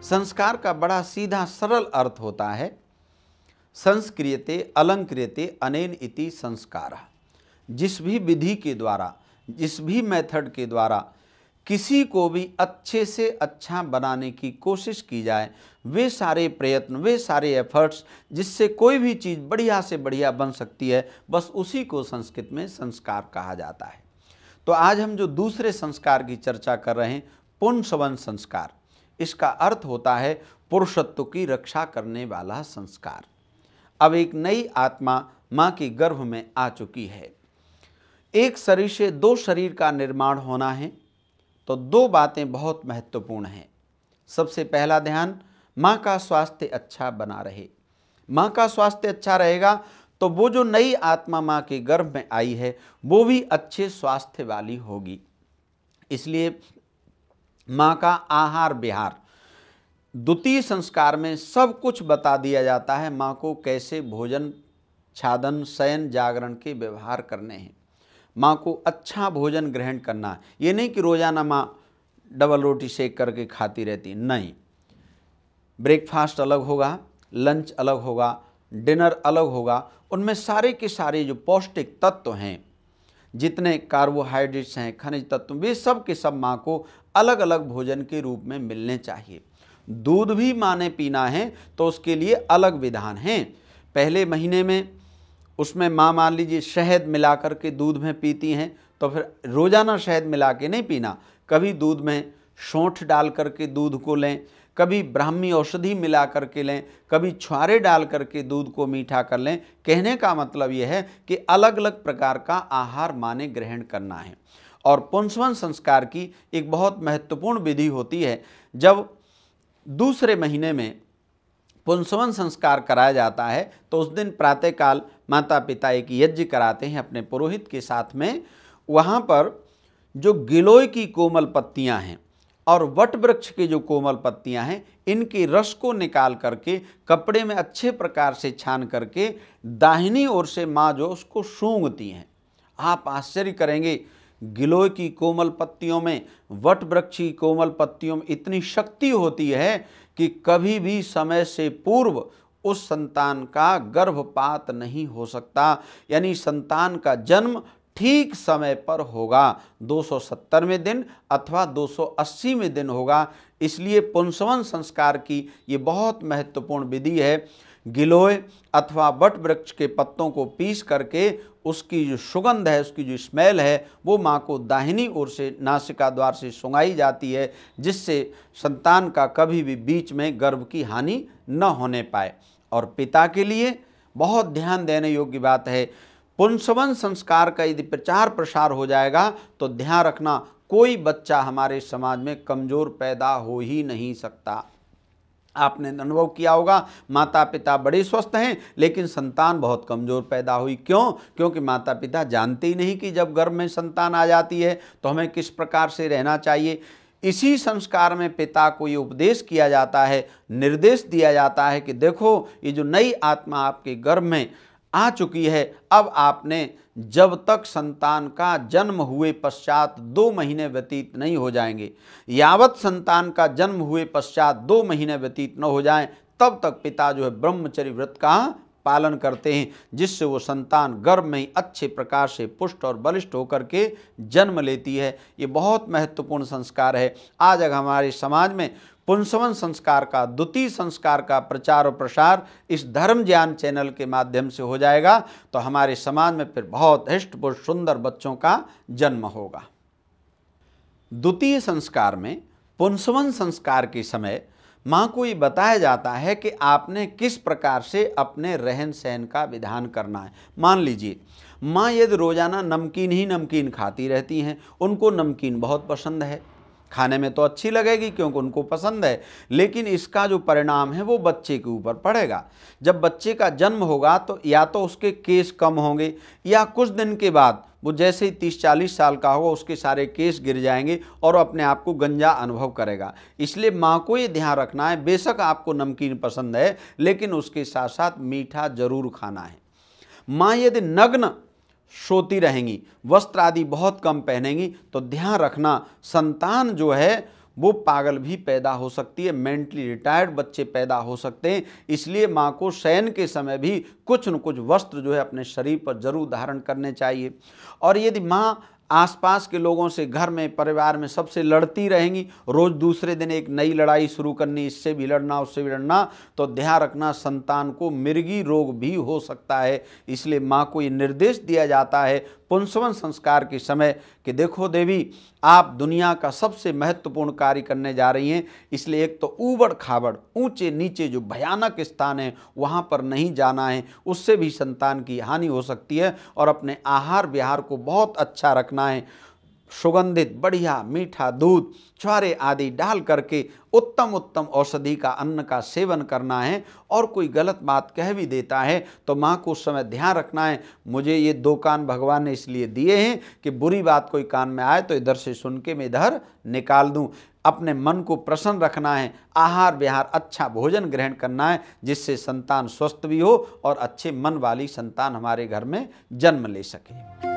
संस्कार का बड़ा सीधा सरल अर्थ होता है संस्क्रियते अलंक्रियते अनेन इति संस्कारः। जिस भी विधि के द्वारा, जिस भी मेथड के द्वारा किसी को भी अच्छे से अच्छा बनाने की कोशिश की जाए, वे सारे प्रयत्न, वे सारे एफर्ट्स जिससे कोई भी चीज़ बढ़िया से बढ़िया बन सकती है, बस उसी को संस्कृत में संस्कार कहा जाता है। तो आज हम जो दूसरे संस्कार की चर्चा कर रहे हैं, पुंसवन संस्कार, इसका अर्थ होता है पुरुषत्व की रक्षा करने वाला संस्कार। अब एक नई आत्मा माँ के गर्भ में आ चुकी है। एक शरीर से दो शरीर का निर्माण होना है, तो दो बातें बहुत महत्वपूर्ण हैं। सबसे पहला ध्यान, माँ का स्वास्थ्य अच्छा बना रहे। माँ का स्वास्थ्य अच्छा रहेगा तो वो जो नई आत्मा माँ के गर्भ में आई है वो भी अच्छे स्वास्थ्य वाली होगी। इसलिए माँ का आहार विहार, द्वितीय संस्कार में सब कुछ बता दिया जाता है। माँ को कैसे भोजन, छादन, शयन, जागरण के व्यवहार करने हैं। माँ को अच्छा भोजन ग्रहण करना है। ये नहीं कि रोजाना माँ डबल रोटी सेक करके खाती रहती, नहीं। ब्रेकफास्ट अलग होगा, लंच अलग होगा, डिनर अलग होगा। उनमें सारे के सारे जो पौष्टिक तत्व हैं, जितने कार्बोहाइड्रेट्स हैं, खनिज तत्व, वे सब के सब माँ को अलग अलग भोजन के रूप में मिलने चाहिए। दूध भी माँ ने पीना है तो उसके लिए अलग विधान हैं। पहले महीने में उसमें माँ मान लीजिए शहद मिला करके दूध में पीती हैं, तो फिर रोज़ाना शहद मिला के नहीं पीना। कभी दूध में सौंठ डाल करके दूध को लें, कभी ब्राह्मी औषधि मिला करके लें, कभी छुआरे डाल करके दूध को मीठा कर लें। कहने का मतलब यह है कि अलग अलग प्रकार का आहार माँ ने ग्रहण करना है। और पुंसवन संस्कार की एक बहुत महत्वपूर्ण विधि होती है। जब दूसरे महीने में पुंसवन संस्कार कराया जाता है तो उस दिन प्रातःकाल माता पिता एक यज्ञ कराते हैं अपने पुरोहित के साथ में। वहाँ पर जो गिलोय की कोमल पत्तियाँ हैं और वट वृक्ष की जो कोमल पत्तियाँ हैं, इनके रस को निकाल करके कपड़े में अच्छे प्रकार से छान करके दाहिनी ओर से माँ जो उसको सूंघती हैं। आप आश्चर्य करेंगे, गिलोय की कोमल पत्तियों में, वट वृक्ष की कोमल पत्तियों में इतनी शक्ति होती है कि कभी भी समय से पूर्व उस संतान का गर्भपात नहीं हो सकता। यानी संतान का जन्म ठीक समय पर होगा, 270वें दिन अथवा 280वें दिन होगा। इसलिए पुंसवन संस्कार की ये बहुत महत्वपूर्ण विधि है। गिलोय अथवा वट वृक्ष के पत्तों को पीस करके उसकी जो सुगंध है, उसकी जो स्मेल है, वो माँ को दाहिनी ओर से नासिका द्वार से सुंघाई जाती है, जिससे संतान का कभी भी बीच में गर्भ की हानि न होने पाए। और पिता के लिए बहुत ध्यान देने योग्य बात है, पुंसवन संस्कार का यदि प्रचार प्रसार हो जाएगा तो ध्यान रखना, कोई बच्चा हमारे समाज में कमज़ोर पैदा हो ही नहीं सकता। आपने अनुभव किया होगा, माता पिता बड़े स्वस्थ हैं लेकिन संतान बहुत कमज़ोर पैदा हुई। क्यों? क्योंकि माता पिता जानते ही नहीं कि जब गर्भ में संतान आ जाती है तो हमें किस प्रकार से रहना चाहिए। इसी संस्कार में पिता को ये उपदेश किया जाता है, निर्देश दिया जाता है कि देखो, ये जो नई आत्मा आपके गर्भ में आ चुकी है, अब आपने जब तक संतान का जन्म हुए पश्चात 2 महीने व्यतीत नहीं हो जाएंगे, यावत संतान का जन्म हुए पश्चात 2 महीने व्यतीत न हो जाएं, तब तक पिता जो है ब्रह्मचर्य व्रत का पालन करते हैं, जिससे वो संतान गर्भ में ही अच्छे प्रकार से पुष्ट और बलिष्ठ होकर के जन्म लेती है। ये बहुत महत्वपूर्ण संस्कार है। आज अगर हमारे समाज में पुंसवन संस्कार का, द्वितीय संस्कार का प्रचार और प्रसार इस धर्म ज्ञान चैनल के माध्यम से हो जाएगा तो हमारे समाज में फिर बहुत हृष्ट पुष्ट सुंदर बच्चों का जन्म होगा। द्वितीय संस्कार में, पुंसवन संस्कार के समय माँ को ये बताया जाता है कि आपने किस प्रकार से अपने रहन सहन का विधान करना है। मान लीजिए माँ यदि रोजाना नमकीन ही नमकीन खाती रहती हैं, उनको नमकीन बहुत पसंद है, खाने में तो अच्छी लगेगी क्योंकि उनको पसंद है, लेकिन इसका जो परिणाम है वो बच्चे के ऊपर पड़ेगा। जब बच्चे का जन्म होगा तो या तो उसके केस कम होंगे या कुछ दिन के बाद वो जैसे ही 30-40 साल का होगा उसके सारे केस गिर जाएंगे और वो अपने आप को गंजा अनुभव करेगा। इसलिए माँ को ये ध्यान रखना है, बेशक आपको नमकीन पसंद है लेकिन उसके साथ साथ मीठा जरूर खाना है। माँ यदि नग्न सोती रहेंगी, वस्त्र आदि बहुत कम पहनेंगी, तो ध्यान रखना संतान जो है वो पागल भी पैदा हो सकती है, मेंटली रिटायर्ड बच्चे पैदा हो सकते हैं। इसलिए माँ को शयन के समय भी कुछ न कुछ वस्त्र जो है अपने शरीर पर जरूर धारण करने चाहिए। और यदि माँ आसपास के लोगों से, घर में, परिवार में सबसे लड़ती रहेंगी, रोज दूसरे दिन एक नई लड़ाई शुरू करनी, इससे भी लड़ना, उससे भी लड़ना, तो ध्यान रखना संतान को मिर्गी रोग भी हो सकता है। इसलिए माँ को ये निर्देश दिया जाता है पुंसवन संस्कार के समय कि देखो देवी, आप दुनिया का सबसे महत्वपूर्ण कार्य करने जा रही हैं, इसलिए एक तो ऊबड़ खाबड़, ऊंचे नीचे जो भयानक स्थान है वहां पर नहीं जाना है, उससे भी संतान की हानि हो सकती है। और अपने आहार विहार को बहुत अच्छा रखना है, सुगंधित बढ़िया मीठा दूध, छुहारे आदि डाल करके उत्तम उत्तम औषधि का अन्न का सेवन करना है। और कोई गलत बात कह भी देता है तो माँ को उस समय ध्यान रखना है, मुझे ये 2 कान भगवान ने इसलिए दिए हैं कि बुरी बात कोई कान में आए तो इधर से सुन के मैं इधर निकाल दूं। अपने मन को प्रसन्न रखना है, आहार विहार, अच्छा भोजन ग्रहण करना है, जिससे संतान स्वस्थ भी हो और अच्छे मन वाली संतान हमारे घर में जन्म ले सके।